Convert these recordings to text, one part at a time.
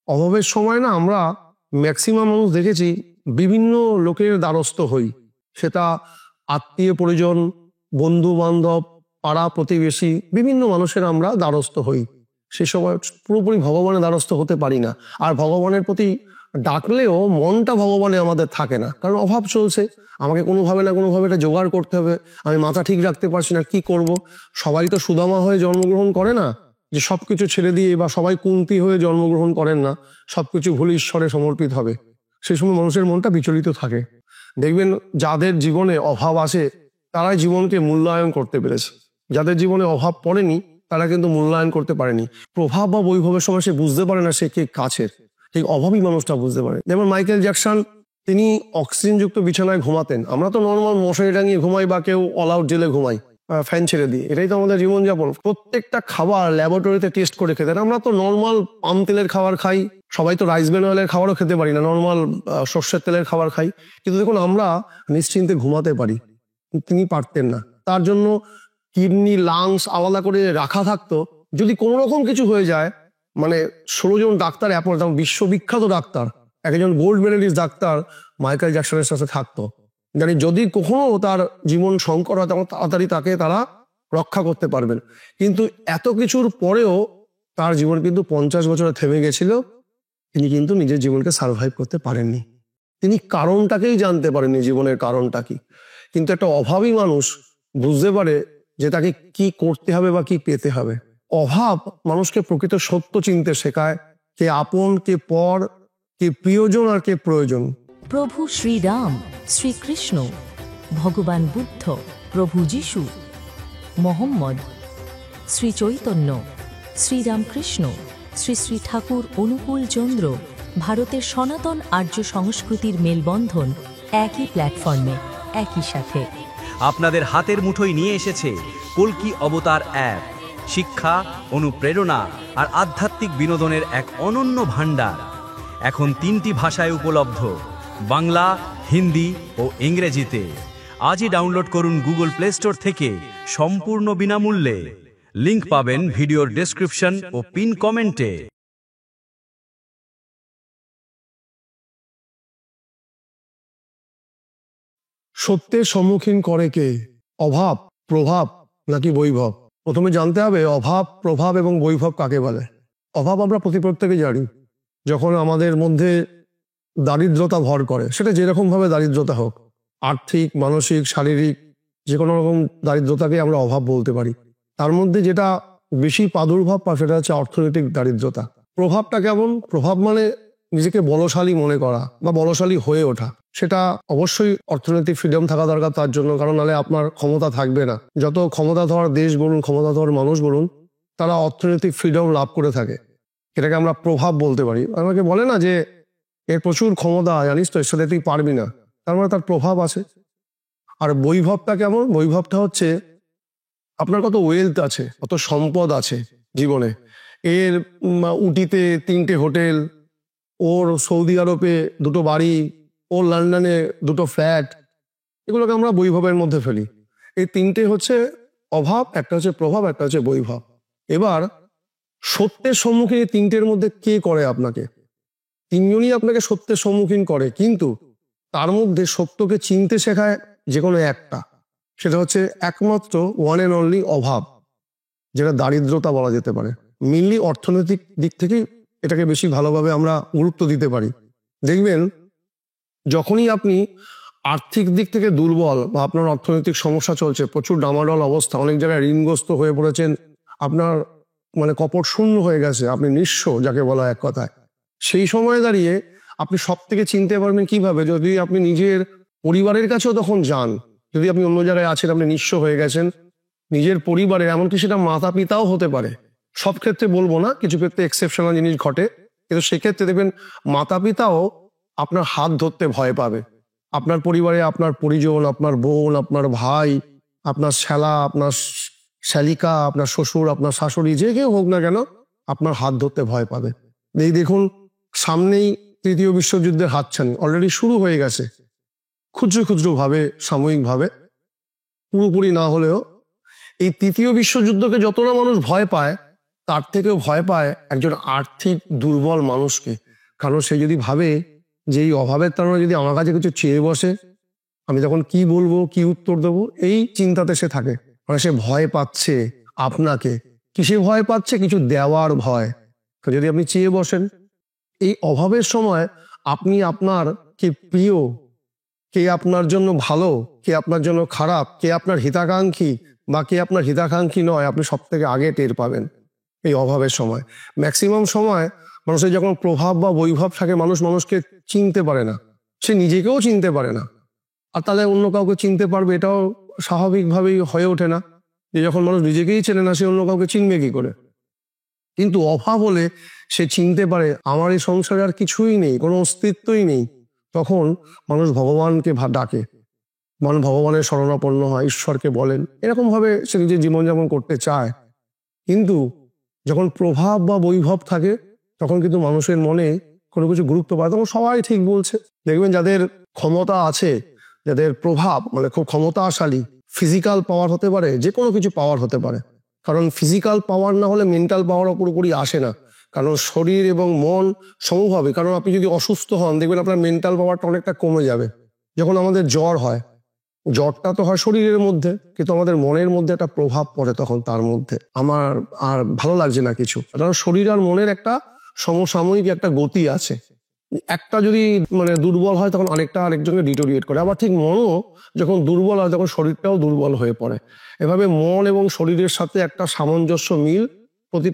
অভাবের সময় না আমরা ম্যাক্সিমাম মানুষ দেখেছি বিভিন্ন লোকের দ্বারস্থ হই, সেটা আত্মীয় পরিজন, বন্ধু বান্ধব, পাড়া প্রতিবেশী, বিভিন্ন মানুষের আমরা দ্বারস্থ হই। সে সময় পুরোপুরি ভগবানের দ্বারস্থ হতে পারি না। আর ভগবানের প্রতি ডাকলেও মনটা ভগবানে আমাদের থাকে না, কারণ অভাব চলছে, আমাকে কোনোভাবে না কোনোভাবে এটা জোগাড় করতে হবে, আমি মাথা ঠিক রাখতে পারছি না, কি করব। সবাই তো সুদামা হয়ে জন্মগ্রহণ করে না, যে সবকিছু ছেড়ে দিয়ে, বা সবাই কুন্তি হয়ে জন্মগ্রহণ করেন না, সবকিছু ভুলে ঈশ্বরে সমর্পিত হবে। সেই সময় মানুষের মনটা বিচলিত থাকে। দেখবেন যাদের জীবনে অভাব আসে তারাই জীবনকে মূল্যায়ন করতে পেরেছে, যাদের জীবনে অভাব পড়েনি তারা কিন্তু মূল্যায়ন করতে পারেনি। প্রভাব বা বৈভবের সময় সে বুঝতে পারে না সে কে কাছের, ঠিক অভাবী মানুষটা বুঝতে পারে। যেমন মাইকেল জ্যাকসন, তিনি অক্সিজেনযুক্ত বিছানায় ঘুমাতেন। আমরা তো নর্মাল মশারি টাঙিয়ে ঘুমাই, বা কেউ অল আউট জেলে ঘুমাই ফ্যান ছেড়ে দিয়ে, এটাই তো আমাদের জীবনযাপন। প্রত্যেকটা খাবার ল্যাবরেটরিতে টেস্ট করে খেতেন। আমরা তো নর্মাল পাম তেলের খাবার খাই, সবাই তো রাইস ব্রেন অয়েলের খাবারও খেতে পারি না, নর্মাল সর্ষের তেলের খাবার খাই, কিন্তু দেখুন আমরা নিশ্চিন্তে ঘুমাতে পারি, তিনি পারতেন না। তার জন্য কিডনি, লাংস আলাদা করে রাখা থাকতো। যদি কোনো রকম কিছু হয়ে যায়, মানে 16 জন ডাক্তার, বিশ্ববিখ্যাত ডাক্তার, একজন গোল্ড মেডেলিস্ট ডাক্তার মাইকেল জ্যাকসনের সাথে থাকতো, জানি যদি কখনো তার জীবন সংকট হয় তখন তাড়াতাড়ি তাকে তারা রক্ষা করতে পারবেন। কিন্তু এত কিছুর পরেও তার জীবন কিন্তু 50 বছরে থেমে গেছিল। তিনি কিন্তু নিজের জীবনকে সার্ভাইভ করতে পারেননি, তিনি কারণটাকেই জানতে পারেননি, জীবনের কারণটা কি। কিন্তু একটা অভাবী মানুষ বুঝতে পারে যে তাকে কি করতে হবে বা কি পেতে হবে। অভাব মানুষকে প্রকৃত সত্য চিনতে শেখায়, কে আপন, কে পর, কে প্রিয়জন আর কে প্রয়োজন। প্রভু শ্রীরাম, শ্রীকৃষ্ণ, ভগবান বুদ্ধ, প্রভু যিশু, মোহাম্মদ, শ্রী চৈতন্য, শ্রীরামকৃষ্ণ, শ্রী শ্রী ঠাকুর অনুকূল চন্দ্র, ভারতের সনাতন আর্য সংস্কৃতির মেলবন্ধন একই প্ল্যাটফর্মে, একই সাথে। আপনাদের হাতের মুঠোয় নিয়ে এসেছে কল্কি অবতার অ্যাপ। শিক্ষা, অনুপ্রেরণা আর আধ্যাত্মিক বিনোদনের এক অনন্য ভাণ্ডার। এখন 3টি ভাষায় উপলব্ধ, বাংলা, হিন্দি ও ইংরেজিতে। আজই ডাউনলোড করুন গুগল প্লে স্টোর থেকে সম্পূর্ণ বিনামূল্যে। লিংক পাবেন ভিডিওর ডেসক্রিপশন ও পিন কমেন্টে। সত্যের সম্মুখীন করে কে? অভাব, প্রভাব নাকি বৈভব? প্রথমে জানতে হবে অভাব, প্রভাব এবং বৈভব কাকে বলে। অভাব আমরা প্রত্যেকে জানি, যখন আমাদের মধ্যে দারিদ্রতা ভর করে, সেটা যেরকম ভাবে দারিদ্রতা হোক, আর্থিক, মানসিক, শারীরিক, যে কোনো রকম দারিদ্রতাকে আমরা অভাব বলতে পারি। তার মধ্যে যেটা বেশি প্রাদুর্ভাব পায় সেটা হচ্ছে অর্থনৈতিক দারিদ্রতা। প্রভাবটা কেমন? প্রভাব মানে নিজেকে বলশালী মনে করা বা বলশালী হয়ে ওঠা। সেটা অবশ্যই অর্থনৈতিক ফ্রিডম থাকা দরকার তার জন্য, কারণ নাহলে আপনার ক্ষমতা থাকবে না। যত ক্ষমতাধর দেশ বলুন, ক্ষমতাধর মানুষ বলুন, তারা অর্থনৈতিক ফ্রিডম লাভ করে থাকে, এটাকে আমরা প্রভাব বলতে পারি। আমাকে বলে না যে এর প্রচুর ক্ষমতা, জানিস তো, এর সাথে তুই পারবি না, তার মানে তার প্রভাব আছে। আর বৈভবটা কেমন? বৈভবটা হচ্ছে আপনার কত ওয়েলথ আছে, কত সম্পদ আছে জীবনে। এর উটিতে 3টে হোটেল, ওর সৌদি আরবে 2টো বাড়ি, ওর লন্ডনে 2টো ফ্ল্যাট, এগুলোকে আমরা বৈভবের মধ্যে ফেলি। এই 3টে হচ্ছে অভাব, একটা হচ্ছে প্রভাব, একটা হচ্ছে বৈভব। এবার সত্যের সম্মুখীন এই 3টের মধ্যে কে করে আপনাকে? 3জনই আপনাকে সত্যের সম্মুখীন করে, কিন্তু তার মধ্যে সত্যকে চিনতে শেখায় যে কোনো একটা, সেটা হচ্ছে একমাত্র ওয়ান অ্যান্ড অনলি অভাব, যেটা দারিদ্রতা বলা যেতে পারে। মেনলি অর্থনৈতিক দিক থেকেই এটাকে বেশি ভালোভাবে আমরা গুরুত্ব দিতে পারি। দেখবেন যখনই আপনি আর্থিক দিক থেকে দুর্বল, বা আপনার অর্থনৈতিক সমস্যা চলছে, প্রচুর ডামাডোল অবস্থা, অনেক জায়গায় ঋণগ্রস্ত হয়ে পড়েছেন, আপনার মানে কপট শূন্য হয়ে গেছে, আপনি নিঃস্ব যাকে বলা এক কথায়, সেই সময় দাঁড়িয়ে আপনি সব থেকে চিনতে পারবেন কিভাবে? যদি আপনি নিজের পরিবারের কাছেও তখন যান, যদি আপনি অন্য জায়গায় আছেন, আপনি নিঃস্ব হয়ে গেছেন, নিজের পরিবারে, এমনকি সেটা মাতা পিতাও হতে পারে, সব ক্ষেত্রে বলবো না, কিছু ক্ষেত্রে এক্সেপশনাল জিনিস ঘটে, কিন্তু সেক্ষেত্রে দেখবেন মাতা পিতাও আপনার হাত ধরতে ভয় পাবে। আপনার পরিবারে আপনার পরিজন, আপনার বোন, আপনার ভাই, আপনার শ্যালা, আপনার শ্যালিকা, আপনার শ্বশুর, আপনার শাশুড়ি, যে কেউ হোক না কেন, আপনার হাত ধরতে ভয় পাবে। এই দেখুন সামনেই 3য় বিশ্বযুদ্ধের হাতছানি অলরেডি শুরু হয়ে গেছে, ক্ষুদ্র ক্ষুদ্র ভাবে, সাময়িকভাবে, পুরোপুরি না হলেও। এই 3য় বিশ্বযুদ্ধকে যত না মানুষ ভয় পায়, তার থেকেও ভয় পায় একজন আর্থিক দুর্বল মানুষকে। কারণ সে যদি ভাবে যে এই অভাবের কারণে যদি আমার কাছে কিছু চেয়ে বসে, আমি তখন কি বলবো, কি উত্তর দেবো, এই চিন্তাতে সে থাকে। মানে সে ভয় পাচ্ছে আপনাকে। কিসে ভয় পাচ্ছে? কিছু দেওয়ার ভয়। তো যদি আপনি চেয়ে বসেন, এই অভাবের সময় আপনি আপনার কে প্রিয়, কে আপনার জন্য ভালো, কে আপনার জন্য খারাপ, কে আপনার হিতাকাঙ্ক্ষী বা কে আপনার হিতাকাঙ্ক্ষী নয়, আপনি সব থেকে আগে টের পাবেন এই অভাবের সময়। ম্যাক্সিমাম সময় মানুষের যখন প্রভাব বা বৈভব থাকে, মানুষ মানুষকে চিনতে পারে না, সে নিজেকেও চিনতে পারে না, আর তাহলে অন্য কাউকে চিনতে পারবে এটাও স্বাভাবিকভাবেই হয়ে ওঠে না। যে যখন মানুষ নিজেকেই চেনে না, সে অন্য কাউকে চিনবে কি করে? কিন্তু অভাব হলে সে চিনতে পারে আমার এই সংসারে আর কিছুই নেই, কোনো অস্তিত্বই নেই। তখন মানুষ ভগবানকে ডাকে, মানুষ ভগবানের শরণাপন্ন হয়, ঈশ্বরকে বলেন, এরকম ভাবে সে নিজের জীবনযাপন করতে চায়। কিন্তু যখন প্রভাব বা বৈভব থাকে, তখন কিন্তু মানুষের মনে কোনো কিছু গুরুত্ব পায়, তখন সবাই ঠিক বলছে। দেখবেন যাদের ক্ষমতা আছে, যাদের প্রভাব, মানে খুব ক্ষমতাশালী, ফিজিক্যাল পাওয়ার হতে পারে, যে কোনো কিছু পাওয়ার হতে পারে। কারণ ফিজিক্যাল পাওয়ার না হলে মেন্টাল পাওয়ারও পুরোপুরি আসে না। কারণ শরীর এবং মন সমভাবে। কারণ আপনি যদি অসুস্থ হন, দেখবেন আপনার মেন্টাল পাওয়ারটা অনেকটা কমে যাবে। যখন আমাদের জ্বর হয়, জ্বরটা তো হয় শরীরের মধ্যে, কিন্তু আমাদের মনের মধ্যে একটা প্রভাব পড়ে তখন তার মধ্যে, আমার আর ভালো লাগছে না কিছু। কারণ শরীর আর মনের একটা সমসাময়িক একটা গতি আছে। একটা যদি মানে দুর্বল হয়, তখন আরেকজনকে ডিটোরিয়েট করে। আবার ঠিক মনও যখন দুর্বল হয়, তখন শরীরটাও দুর্বল হয়ে পড়ে। এভাবে মন এবং শরীরের সাথে একটা সামঞ্জস্য মিল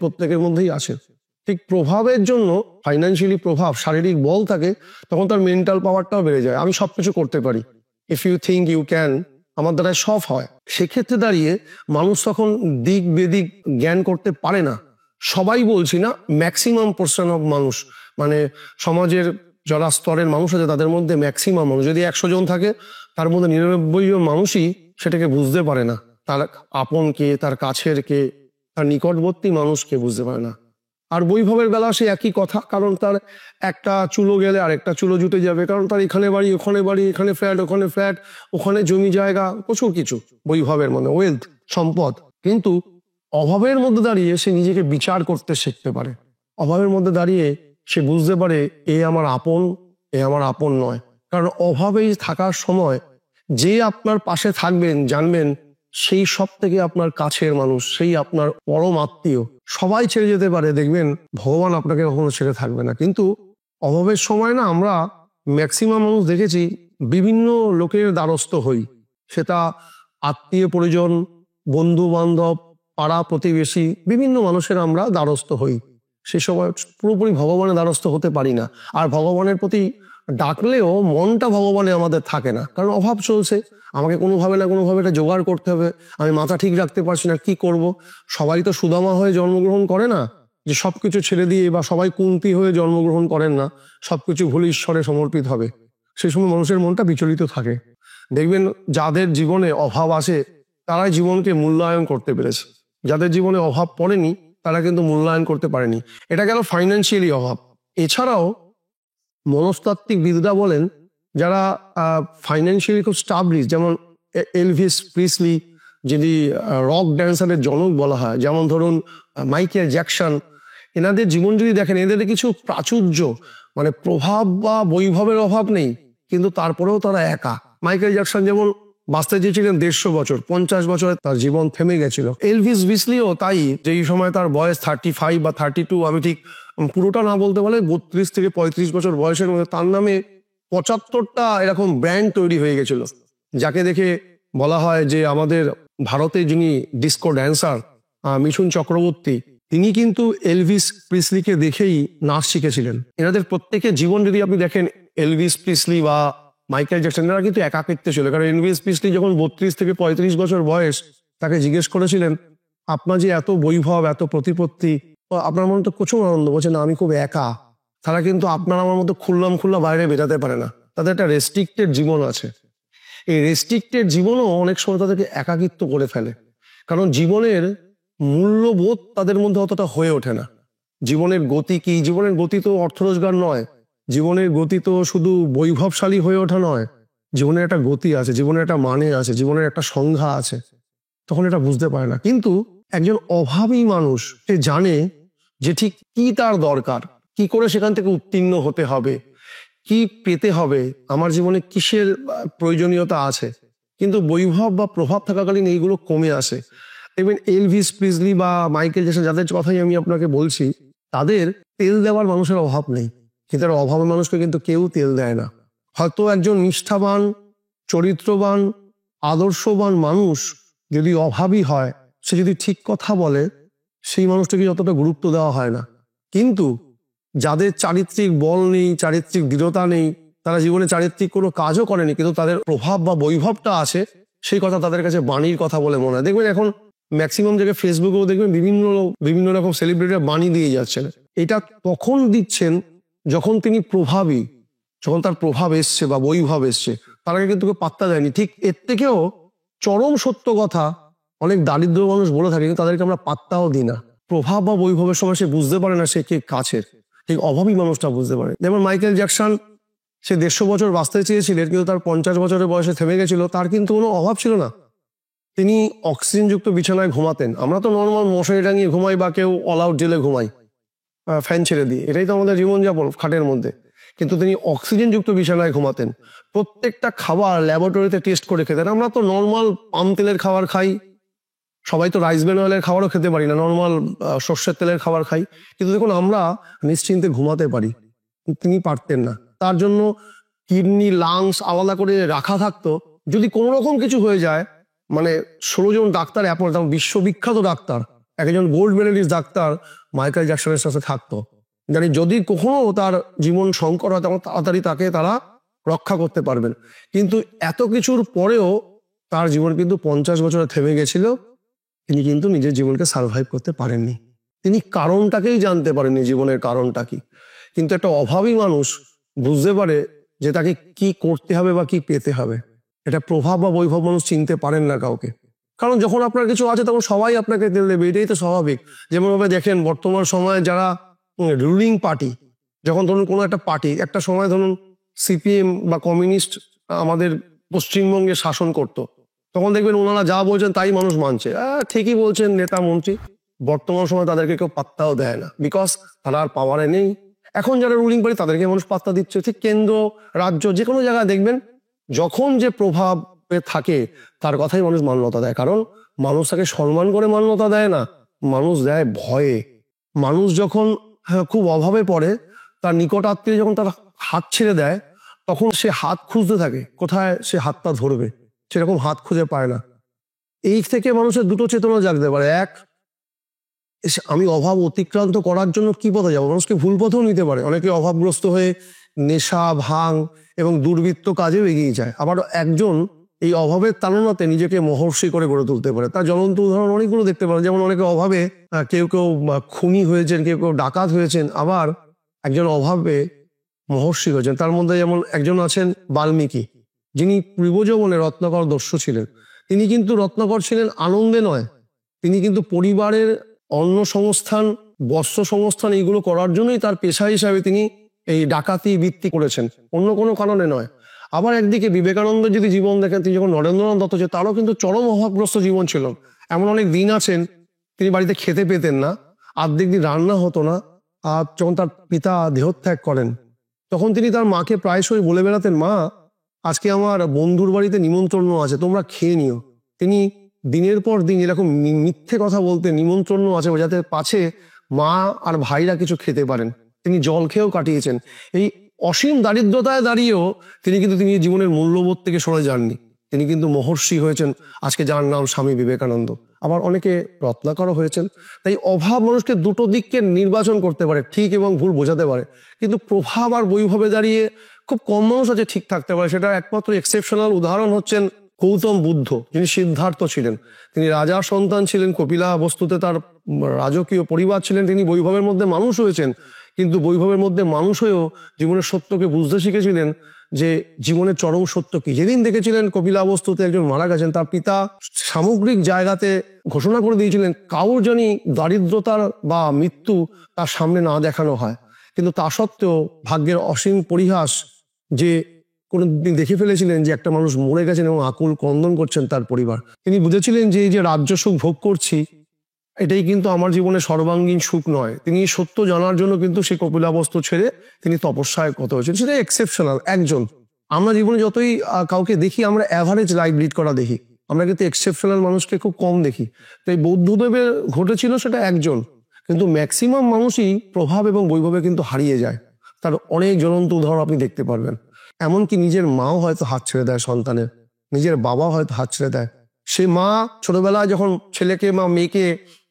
প্রত্যেকের মধ্যেই আছে। ঠিক প্রভাবের জন্য, ফাইন্যান্সিয়ালি প্রভাব, শারীরিক বল থাকে, তখন তার মেন্টাল পাওয়ারটাও বেড়ে যায়। আমি সবকিছু করতে পারি, if you think you can, আমার দ্বারা সব হয়। সেক্ষেত্রে দাঁড়িয়ে মানুষ তখন দিক বেদিক জ্ঞান করতে পারে না। সবাই বলছি না, ম্যাক্সিমাম পোর্শন অফ মানুষ, মানে সমাজের যারা স্তরের মানুষ আছে তাদের মধ্যে ম্যাক্সিমাম মানুষ, যদি 100 জন থাকে তার মধ্যে 99 জন মানুষই সেটাকে বুঝতে পারে না। তার আপন কে, তার কাছের কে, তার নিকটবর্তী মানুষকে বুঝতে পারে না। আর বৈভবের বেলা সে একই কথা। কারণ তার একটা চুলো গেলে আরেকটা চুলো জুটে যাবে। কারণ তার এখানে বাড়ি, ওখানে বাড়ি, এখানে ফ্ল্যাট, ওখানে ফ্ল্যাট, ওখানে জমি জায়গা, প্রচুর কিছু বৈভবের মধ্যে, ওয়েলথ, সম্পদ। কিন্তু অভাবের মধ্যে দাঁড়িয়ে সে নিজেকে বিচার করতে শিখতে পারে। অভাবের মধ্যে দাঁড়িয়ে সে বুঝতে পারে এ আমার আপন, এ আমার আপন নয়। কারণ অভাবেই থাকার সময় যে আপনার পাশে থাকবেন, জানবেন সেই সব থেকে আপনার কাছের মানুষ, সেই আপনার পরম আত্মীয়। সবাই ছেড়ে যেতে পারে, দেখবেন ভগবান আপনাকে কখনো ছেড়ে থাকবে না। কিন্তু অভাবের সময় না, আমরা ম্যাক্সিমাম মানুষ দেখেছি বিভিন্ন লোকের দ্বারস্থ হই। সেটা আত্মীয় পরিজন, বন্ধু বান্ধব, পাড়া প্রতিবেশী, বিভিন্ন মানুষের আমরা দ্বারস্থ হই। সে সময় পুরোপুরি ভগবানের দ্বারস্থ হতে পারি না। আর ভগবানের প্রতি ডাকলেও মনটা ভগবানে আমাদের থাকে না। কারণ অভাব চলছে, আমাকে কোনোভাবে না কোনোভাবে এটা জোগাড় করতে হবে, আমি মাথা ঠিক রাখতে পারছি না, কি করব। সবাই তো সুদামা হয়ে জন্মগ্রহণ করে না, যে সবকিছু ছেড়ে দিয়ে, বা সবাই কুন্তী হয়ে জন্মগ্রহণ করেন না, সবকিছু ভুলে ঈশ্বরে সমর্পিত হবে। সেই সময় মানুষের মনটা বিচলিত থাকে। দেখবেন যাদের জীবনে অভাব আসে তারাই জীবনকে মূল্যায়ন করতে পেরেছে। যাদের জীবনে অভাব পড়েনি তারা কিন্তু মূল্যায়ন করতে পারেনি। এটা গেল ফাইন্যান্সিয়ালি অভাব। এছাড়াও মনস্তাত্ত্বিক বিদরা বলেন, যারা ফাইন্যান্সিয়ালি খুব স্টাবলিশ, যেমন এলভিস প্রিসলি, যিনি রক ড্যান্সারের জনক বলা হয়, যেমন ধরুন মাইকেল জ্যাকসন, এনাদের জীবন যদি দেখেন, এদের কিছু প্রাচুর্য, মানে প্রভাব বা বৈভবের অভাব নেই, কিন্তু তারপরেও তারা একা। মাইকেল জ্যাকসন যেমন বাঁচতে চেয়েছিলেন 150 বছর, 50 বছরে তার জীবন থেমে গেছিল। এলভিস প্রিসলিও তাই, যেই সময় তার বয়স 35 বা 32, আমি ঠিক পুরোটা না বলতে পারলে 32 থেকে 35 বছর বয়সের মধ্যে তার নামে 75টা এরকম ব্র্যান্ড তৈরি হয়ে গেছিল। যাকে দেখে বলা হয় যে আমাদের ভারতে যিনি ডিস্কো ড্যান্সার মিঠুন চক্রবর্তী, তিনি কিন্তু এলভিস প্রিসলিকে দেখেই নাচ শিখেছিলেন। এনাদের প্রত্যেকের জীবন যদি আপনি দেখেন, এলভিস প্রিসলি বা মাইকেল জ্যাকসন, এরা কিন্তু একাকিত্বে ছিল। কারণ এলভিস প্রিসলি যখন 32 থেকে 35 বছর বয়স, তাকে জিজ্ঞেস করেছিলেন, আপনার যে এত বৈভব, এত প্রতিপত্তি, আপনার মনে তো প্রচুর আনন্দ। বলছে না, আমি খুব একা। তারা কিন্তু আপনার আমার মতো খুল্লা বাইরে বেরাতে পারে না, তাদের একটা রেস্ট্রিক্টেড জীবন আছে। এই রেস্ট্রিক্টেড জীবনও অনেক সময় তাদেরকে একাকিত্ব করে ফেলে। কারণ জীবনের মূল্যবোধ তাদের মধ্যে অতটা হয়ে ওঠে না। জীবনের গতি কি? জীবনের গতি তো অর্থ রোজগার নয়, জীবনের গতি তো শুধু বৈভবশালী হয়ে ওঠা নয়। জীবনের একটা গতি আছে, জীবনের একটা মানে আছে, জীবনের একটা সংজ্ঞা আছে। তখন এটা বুঝতে পারে না। কিন্তু একজন অভাবী মানুষ সে জানে যে ঠিক কি তার দরকার, কি করে সেখান থেকে উত্তীর্ণ হতে হবে, কি পেতে হবে, আমার জীবনে কিসের প্রয়োজনীয়তা আছে। কিন্তু বৈভব বা প্রভাব থাকাকালীন এইগুলো কমে আসে। দেখবেন এলভিস প্রিসলি বা মাইকেল জ্যাকসন, যাদের কথাই আমি আপনাকে বলছি, তাদের তেল দেওয়ার মানুষের অভাব নেই, কিন্তু তার অভাবের মানুষকে কিন্তু কেউ তেল দেয় না। হয়তো একজন নিষ্ঠাবান, চরিত্রবান, আদর্শবান মানুষ যদি অভাবী হয়, সে যদি ঠিক কথা বলে, সেই মানুষটাকে যতটা গুরুত্ব দেওয়া হয় না। কিন্তু যাদের চারিত্রিক বল নেই, চারিত্রিক দৃঢ়তা নেই, তারা জীবনে চারিত্রিক কোনো কাজও করেনি, কিন্তু তাদের প্রভাব বা বৈভবটা আছে, সেই কথা তাদের কাছে বাণীর কথা বলে মনে হয়। দেখবেন এখন ম্যাক্সিমাম জায়গায় ফেসবুকেও দেখবেন বিভিন্ন রকম সেলিব্রিটিরা বাণী দিয়ে যাচ্ছেন। এটা তখন দিচ্ছেন যখন তিনি প্রভাবী, যখন তার প্রভাব এসছে বা বৈভব এসছে, তার আগে কিন্তু কেউ পাত্তা দেয়নি। ঠিক এর থেকেও চরম সত্য কথা অনেক দারিদ্র মানুষ বলে থাকে, কিন্তু তাদেরকে আমরা পাত্তাও দিই না। প্রভাব বা বৈভবের সময় সে বুঝতে পারে না সে কে কাছের, ঠিক অভাবী মানুষটা বুঝতে পারে। যেমন মাইকেল জ্যাকসন, সে 150 বছর বাঁচতে চেয়েছিলেন, কিন্তু তার 50 বছরের বয়সে থেমে গেছিল। তার কিন্তু কোনো অভাব ছিল না, তিনি অক্সিজেনযুক্ত বিছানায় ঘুমাতেন। আমরা তো নর্মাল মশারি টাঙিয়ে ঘুমাই বা কেউ অল আউট জেলে ঘুমাই ফ্যান ছেড়ে দিয়ে, এটাই তো আমাদের জীবনযাপন খাটের মধ্যে। কিন্তু তিনি অক্সিজেনযুক্ত বিছানায় ঘুমাতেন। প্রত্যেকটা খাবার ল্যাবরেটরিতে টেস্ট করে খেতেন। আমরা তো নর্মাল পাম তেলের খাবার খাই, সবাই তো রাইস ব্রেন অয়েলের খাবারও খেতে পারি না, নর্মাল সর্ষের তেলের খাবার খাই, কিন্তু দেখুন আমরা নিশ্চিন্তে ঘুমাতে পারি, তিনি পারতেন না। তার জন্য কিডনি, লাংস আলাদা করে রাখা থাকতো। যদি কোনো রকম কিছু হয়ে যায়, মানে 16 জন ডাক্তার, বিশ্ববিখ্যাত ডাক্তার, একজন গোল্ড মেডেলিস্ট ডাক্তার মাইকেল জ্যাকসনের সাথে থাকতো, জানি যদি কখনো তার জীবন সংকট হয় তখন তাড়াতাড়ি তাকে তারা রক্ষা করতে পারবেন। কিন্তু এত কিছুর পরেও তার জীবন কিন্তু 50 বছরে থেমে গেছিল। তিনি কিন্তু নিজের জীবনকে সার্ভাইভ করতে পারেননি। তিনি কারণটাকেই জানতে পারেননি, জীবনের কারণটা কি। কিন্তু একটা অভাবী মানুষ বুঝতে পারে যে তাকে কি করতে হবে বা কি পেতে হবে। এটা প্রভাব বা বৈভব মানুষ চিনতে পারেন না কাউকে। কারণ যখন আপনার কিছু আছে তখন সবাই আপনাকে তেল দেবে, এটাই তো স্বাভাবিক। যেমনভাবে দেখেন বর্তমান সময়ে যারা রুলিং পার্টি, যখন ধরুন কোনো একটা পার্টি একটা সময় ধরুন সিপিএম বা কমিউনিস্ট আমাদের পশ্চিমবঙ্গে শাসন করত, তখন দেখবেন ওনারা যা বলছেন তাই মানুষ মানছে, ঠিকই বলছেন নেতা মন্ত্রী। বর্তমান সময় তাদেরকে কেউ পাত্তাও দেয় না, বিকজ তারা আর পাওয়ারে নেই। এখন যারা রুলিং পার্টি তাদেরকে মানুষ পাত্তা দিচ্ছে। ঠিক কেন্দ্র, রাজ্য, যে কোনো জায়গায় দেখবেন যখন যে প্রভাবে থাকে তার কথাই মানুষ মান্যতা দেয়। কারণ মানুষ তাকে সম্মান করে মান্যতা দেয় না, মানুষ দেয় ভয়ে। মানুষ যখন খুব অভাবে পড়ে, তার নিকট আত্মীয় যখন তার হাত ছেড়ে দেয়, তখন সে হাত খুঁজতে থাকে কোথায় সে হাতটা ধরবে, সেরকম হাত খুঁজে পায় না। এই থেকে মানুষের দুটো চেতনা জাগতে পারে। এক, আমি অভাব অতিক্রান্ত করার জন্য কি পথে যাবো, মানুষকে ভুল পথেও নিতে পারে। অনেকে অভাবগ্রস্ত হয়ে নেশা, ভাঙ এবং দুর্বৃত্ত কাজেও এগিয়ে যায়। আবার একজন এই অভাবের তাড়নাতে নিজেকে মহর্ষি করে গড়ে তুলতে পারে। তার জ্বলন্ত উদাহরণ অনেকগুলো দেখতে পারে। যেমন অনেকে অভাবে কেউ খুনি হয়েছেন, কেউ ডাকাত হয়েছেন, আবার একজন অভাবে মহর্ষি হয়েছেন। তার মধ্যে যেমন একজন আছেন বাল্মীকি, যিনি পূর্বজীবনে রত্নাকর দস্যু ছিলেন। তিনি কিন্তু রত্নাকর ছিলেন আনন্দে নয়, তিনি কিন্তু পরিবারের অন্ন সংস্থান, বস্ত্র সংস্থান এইগুলো করার জন্যই তার পেশা হিসাবে তিনি এই ডাকাতি বৃত্তি করেছেন, অন্য কোনো কারণে নয়। আবার একদিকে বিবেকানন্দের যদি জীবন দেখেন, তিনি যখন নরেন্দ্রনাথ দত্ত ছিলেন, তারও কিন্তু চরম অভাবগ্রস্ত জীবন ছিল। এমন অনেক দিন আছেন তিনি বাড়িতে খেতে পেতেন না, আর্ধেক দিন রান্না হতো না। আর যখন তার পিতা দেহত্যাগ করেন, তখন তিনি তার মাকে প্রায়শই বলে বেড়াতেন, মা আজকে আমার বন্ধুর বাড়িতে নিমন্ত্রণ আছে, তোমরা খেয়ে নিও। তিনি দিনের পর দিন এরকম মিথ্যে কথা বলতে, নিমন্ত্রণ আছে যাতে পাছে মা আর ভাইরা কিছু খেতে পারেন। তিনি জল খেয়েও কাটিয়েছেন। এই অসীম দারিদ্রতায় দাঁড়িয়েও তিনি জীবনের মূল্যবোধ থেকে সরে যাননি। তিনি কিন্তু মহর্ষি হয়েছেন, আজকে যার নাম স্বামী বিবেকানন্দ। আবার অনেকে রত্নাকরও হয়েছেন। তাই অভাব মানুষকে দুটো দিককে নির্বাচন করতে পারে, ঠিক এবং ভুল বোঝাতে পারে। কিন্তু প্রভাব আর বৈভবে দাঁড়িয়ে খুব কম মানুষ আছে ঠিক থাকতে পারে। সেটা একমাত্র এক্সেপশনাল উদাহরণ হচ্ছেন গৌতম বুদ্ধ, যিনি সিদ্ধার্থ ছিলেন। তিনি রাজার সন্তান ছিলেন, কপিলা বস্তুতে তার রাজকীয় পরিবার ছিলেন। তিনি বৈভবের মধ্যে মানুষ হয়েছেন, কিন্তু বৈভবের মধ্যে মানুষ হয়েও জীবনের সত্যকে বুঝতে শিখেছিলেন যে জীবনের চরম সত্য কি। যেদিন দেখেছিলেন কপিলাবস্তুতে একজন মারা গেছেন, তার পিতা সামগ্রিক জায়গাতে ঘোষণা করে দিয়েছিলেন কাউর জানি দারিদ্রতার বা মৃত্যু তার সামনে না দেখানো হয়। কিন্তু তা সত্ত্বেও ভাগ্যের অসীম পরিহাস যে কোনদিন দেখে ফেলেছিলেন যে একটা মানুষ মরে গেছেন এবং আকুল ক্রন্দন করছেন তার পরিবার। তিনি বুঝেছিলেন যে এই যে রাজ্য সুখ ভোগ করছি, এটাই কিন্তু আমার জীবনে সর্বাঙ্গীন সুখ নয়। তিনি সত্য জানার জন্য কিন্তু সেই কপিলাবস্তু ছেড়ে তিনি তপস্যায় কত হয়েছেন, সেটা এক্সেপশনাল একজন। আমরা জীবনে যতই কাউকে দেখি, আমরা অ্যাভারেজ লাইফ লিড করা দেখি, আমরা কিন্তু এক্সেপশনাল মানুষকে খুব কম দেখি। তো এই বৌদ্ধদেবের ঘটেছিল সেটা একজন, কিন্তু ম্যাক্সিমাম মানুষই প্রভাব এবং বৈভবে কিন্তু হারিয়ে যায়। তার অনেক জ্বলন্ত উদাহরণ আপনি দেখতে পারবেন। এমনকি নিজের মাও হয়তো হাত ছেড়ে দেয় সন্তানের, নিজের বাবা হয়তো হাত ছেড়ে দেয়। সে মা ছোটবেলায় যখন ছেলেকে বা মেয়েকে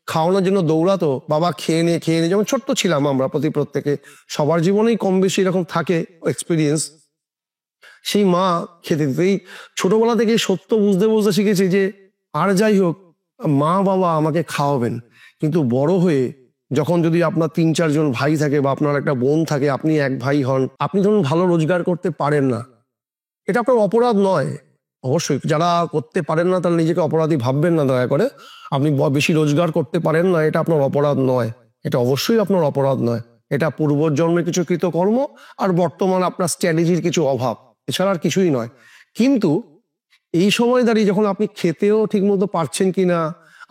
খাওয়ানোর জন্য দৌড়াতো, বাবা খেয়ে নে খেয়ে নে, যেমন ছোট্ট ছিলাম আমরা প্রত্যেকে, সবার জীবনেই কম বেশি এরকম থাকে এক্সপিরিয়েন্স। সেই মা খেতে দিত। এই ছোটবেলা থেকে সত্য বুঝতে বুঝতে শিখেছি যে আর যাই হোক মা বাবা আমাকে খাওয়াবেন, কিন্তু বড় হয়ে যখন যদি আপনার 3-4 জন ভাই থাকে বা আপনার একটা বোন থাকে, আপনি এক ভাই হন, আপনি ধরুন ভালো রোজগার করতে পারেন না, এটা আপনার অপরাধ নয়। অবশ্যই যারা করতে পারেন না তারা নিজেকে অপরাধী ভাববেন না দয়া করে। আপনি বেশি রোজগার করতে পারেন না, এটা আপনার অপরাধ নয়, এটা অবশ্যই আপনার অপরাধ নয়। এটা পূর্বজন্মের কিছু কৃতকর্ম আর বর্তমান আপনার স্ট্র্যাটেজির কিছু অভাব, এছাড়া আর কিছুই নয়। কিন্তু এই সময় দাঁড়িয়ে যখন আপনি খেতেও ঠিকমতো পারছেন কিনা,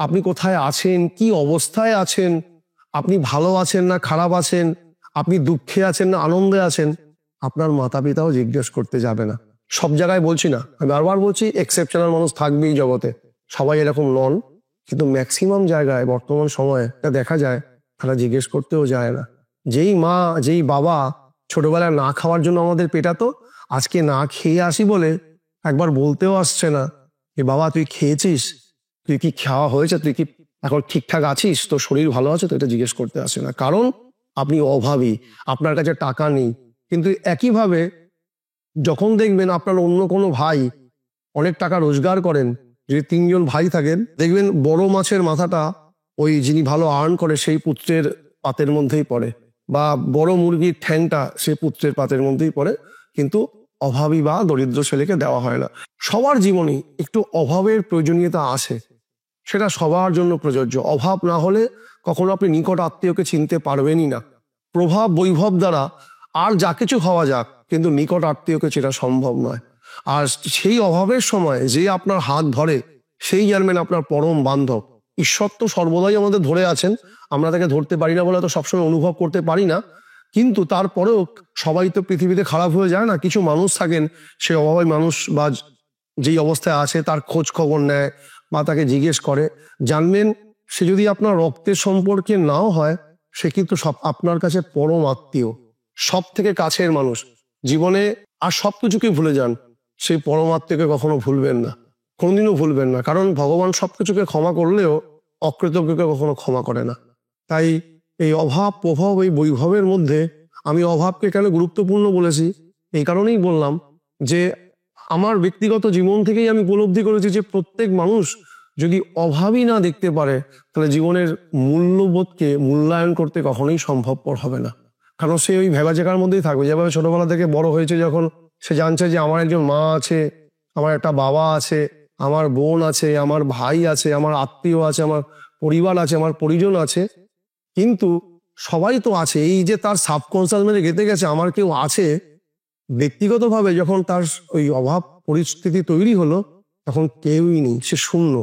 আপনি কোথায় আছেন, কি অবস্থায় আছেন, আপনি ভালো আছেন না খারাপ আছেন, আপনি দুঃখে আছেন না আনন্দে আছেন, আপনার মাতা পিতাও জিজ্ঞেস করতে যাবে না। সব জায়গায় বলছি না, আমি বারবার বলছি এক্সেপশনাল মানুষ থাকবেই জগতে, সবাই এরকম নন, কিন্তু ম্যাক্সিমাম জায়গায় বর্তমান সময়ে এটা দেখা যায় তারা জিজ্ঞেস করতেও যায় না। যেই মা যেই বাবা ছোটবেলায় না খাওয়ার জন্য আমাদের পেটাতো, আজকে না খেয়ে আসি বলে একবার বলতেও আসছে না যে বাবা তুই খেয়েছিস, তুই কি খাওয়া হয়েছে, তুই কি এখন ঠিকঠাক আছিস, তোর শরীর ভালো আছে, তো এটা জিজ্ঞেস করতে আসে না, কারণ আপনি অভাবী, আপনার কাছে টাকা নেই। কিন্তু একইভাবে যখন দেখবেন আপনার অন্য কোনো ভাই অনেক টাকা রোজগার করেন, যদি 3 জন ভাই থাকেন, দেখবেন বড় মাছের মাথাটা ওই যিনি ভালো আর্ন করে সেই পুত্রের পাতের মধ্যেই পড়ে, বা বড় মুরগির ঠ্যাংটা সেই পুত্রের পাতের মধ্যেই পড়ে, কিন্তু অভাবী বা দরিদ্র ছেলেকে দেওয়া হয় না। সবার জীবনে একটু অভাবের প্রয়োজনীয়তা আছে, সেটা সবার জন্য প্রযোজ্য। অভাব না হলে কখনো আপনি নিকট আত্মীয়কে চিনতে পারবেনই না। প্রভাব বৈভব দ্বারা আর যা কিছু হওয়া যাক, কিন্তু নিকট আত্মীয়কে চেনা সম্ভব নয়। আর সেই অভাবের সময় যে আপনার হাত ধরে, সেই জানবেন আপনার পরম বান্ধব। ঈশ্বর তো সর্বদাই আমাদের ধরে আছেন, আমরা তাকে ধরতে পারি না বলে তো সবসময় অনুভব করতে পারি না, কিন্তু তারপরেও সবাই তো পৃথিবীতে খারাপ হয়ে যায় না। কিছু মানুষ থাকেন, সে অভাবী মানুষ বা যেই অবস্থায় আছে তার খোঁজ খবর নেয় বা তাকে জিজ্ঞেস করে, জানবেন সে যদি আপনার রক্তের সম্পর্কে নাও হয়, সে কিন্তু সব আপনার কাছে পরম আত্মীয়, সব থেকে কাছের মানুষ। জীবনে আর সব কিছুকে ভুলে যান, সেই পরম আত্মীয়কে কখনো ভুলবেন না, কোনোদিনও ভুলবেন না, কারণ ভগবান সবকিছুকে ক্ষমা করলেও অকৃতজ্ঞকে কখনো ক্ষমা করে না। তাই এই অভাব প্রভাব এই বৈভবের মধ্যে আমি অভাবকে কেন গুরুত্বপূর্ণ বলেছি, এই কারণেই বললাম যে আমার ব্যক্তিগত জীবন থেকেই আমি উপলব্ধি করেছি যে প্রত্যেক মানুষ যদি অভাবই না দেখতে পারে, তাহলে জীবনের মূল্যবোধকে মূল্যায়ন করতে কখনোই সম্ভবপর হবে না। কারণ সে ওই ভেবাচেকার মধ্যেই থাকবে। যেভাবে ছোটবেলা থেকে বড় হয়েছে, যখন সে জানছে যে আমার একজন মা আছে, আমার একটা বাবা আছে, আমার বোন আছে, আমার ভাই আছে, আমার আত্মীয় আছে, আমার পরিবার আছে, আমার পরিজন আছে, কিন্তু সবাই তো আছে, এই যে তার সাবকনসিয়াস মাইন্ডে গেঁথে গেছে আমার কেউ আছে, ব্যক্তিগতভাবে যখন তার ওই অভাব পরিস্থিতি তৈরি হলো, তখন কেউই নেই, সে শূন্য।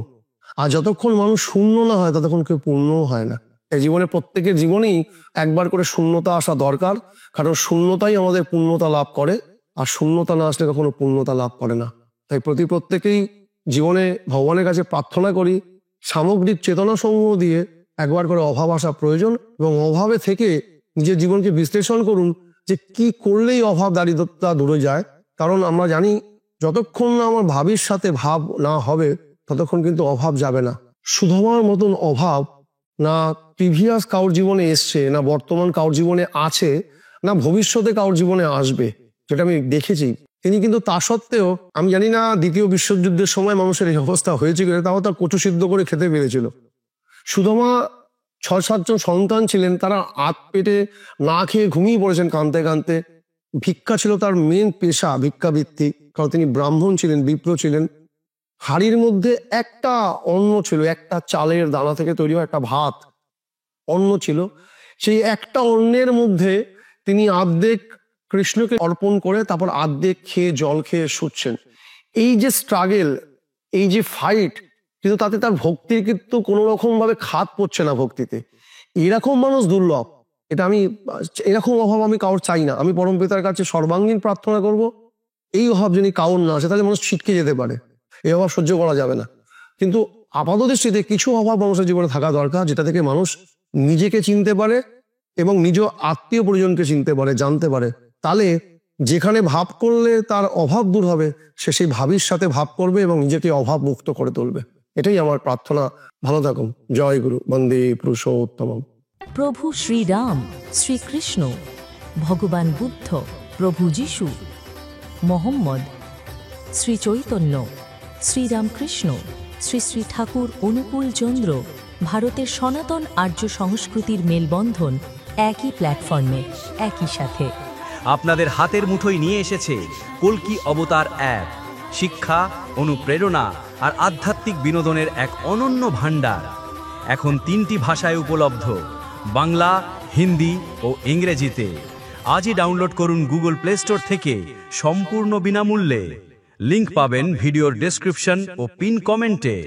আর যতক্ষণ মানুষ শূন্য না হয়, ততক্ষণ কেউ পূর্ণও হয় না। এই জীবনে প্রত্যেকের জীবনেই একবার করে শূন্যতা আসা দরকার, কারণ শূন্যতাই আমাদের পূর্ণতা লাভ করে, আর শূন্যতা না আসলে কখনো পূর্ণতা লাভ করে না। তাই প্রত্যেকেই জীবনে ভগবানের কাছে প্রার্থনা করি, সামগ্রিক চেতনা সমূহ দিয়ে একবার করে অভাব আসা প্রয়োজন, এবং অভাবে থেকে নিজের জীবনকে বিশ্লেষণ করুন যে কি করলেই অভাব দারিদ্রতা দূরে যায়। কারণ আমরা জানি যতক্ষণ না আমার ভাবির সাথে ভাব না হবে, ততক্ষণ কিন্তু অভাব যাবে না। সুধমার মতন অভাব না প্রিভিয়াস কাউর জীবনে এসছে, না বর্তমান কাউর জীবনে আছে, না ভবিষ্যতে কাউর জীবনে আসবে, যেটা আমি দেখেছি। তিনি কিন্তু তা সত্ত্বেও, আমি জানি না দ্বিতীয় বিশ্বযুদ্ধের সময় মানুষের এই অবস্থা হয়েছে কিনা, তাও তার কচু সিদ্ধ করে খেতে পেরেছিল। সুধমা 6-7 জন সন্তান ছিলেন, তারা আত পেটে না খেয়ে ঘুমিয়ে পড়েছেন কাঁদতে কাঁদতে। ভিক্ষা ছিল তার মেন পেশা, ভিক্ষাবৃত্তি, কারণ তিনি ব্রাহ্মণ ছিলেন, বিপ্র ছিলেন। হাড়ির মধ্যে একটা অন্ন ছিল, একটা চালের দানা থেকে তৈরি হয় একটা ভাত অন্ন ছিল। সেই একটা অন্নের মধ্যে তিনি আর্ধেক কৃষ্ণকে অর্পণ করে তারপর আর্ধেক খেয়ে জল খেয়ে শুচ্ছেন। এই যে স্ট্রাগেল, এই যে ফাইট, কিন্তু তাতে তার ভক্তির কিন্তু কোনো রকম ভাবে খাত পড়ছে না ভক্তিতে। এরকম মানুষ দুর্লভ। এটা আমি, এরকম অভাব আমি কারোর চাই না। আমি পরম পিতার কাছে সর্বাঙ্গীন প্রার্থনা করব, এই অভাব যিনি কারোর না আসে, তাহলে মানুষ ছিটকে যেতে পারে, এই অভাব সহ্য করা যাবে না। কিন্তু আপাতদৃষ্টিতে কিছু অভাব মানুষের জীবনে থাকা দরকার, যেটা থেকে মানুষ নিজেকে চিনতে পারে এবং নিজ আত্মীয় পরিজনকে চিনতে পারে, জানতে পারে। তাহলে যেখানে ভাব করলে তার অভাব দূর হবে, সে সেই ভাবির সাথে ভাব করবে এবং নিজেকে অভাব মুক্ত করে তুলবে। এটাই আমার প্রার্থনা। ভালো থাকুন। জয় গুরু। বন্দে পুরুষোত্তমম। প্রভু শ্রীরাম, শ্রীকৃষ্ণ, ভগবান বুদ্ধ, প্রভু যিশু, মোহাম্মদ, শ্রী চৈতন্য, শ্রীরামকৃষ্ণ, শ্রী শ্রী ঠাকুর অনুকূল চন্দ্র, ভারতের সনাতন আর্য সংস্কৃতির মেলবন্ধন একই প্ল্যাটফর্মে, একই সাথে। আপনাদের হাতের মুঠোয় নিয়ে এসেছে কল্কি অবতার অ্যাপ। শিক্ষা, অনুপ্রেরণা আর আধ্যাত্মিক বিনোদনের এক অনন্য ভাণ্ডার। এখন 3টি ভাষায় উপলব্ধ, বাংলা, হিন্দি ও ইংরেজিতে। আজই ডাউনলোড করুন গুগল প্লে স্টোর থেকে সম্পূর্ণ বিনামূল্যে। লিংক পাবেন ভিডিওর ডেসক্রিপশন ও পিন কমেন্টে।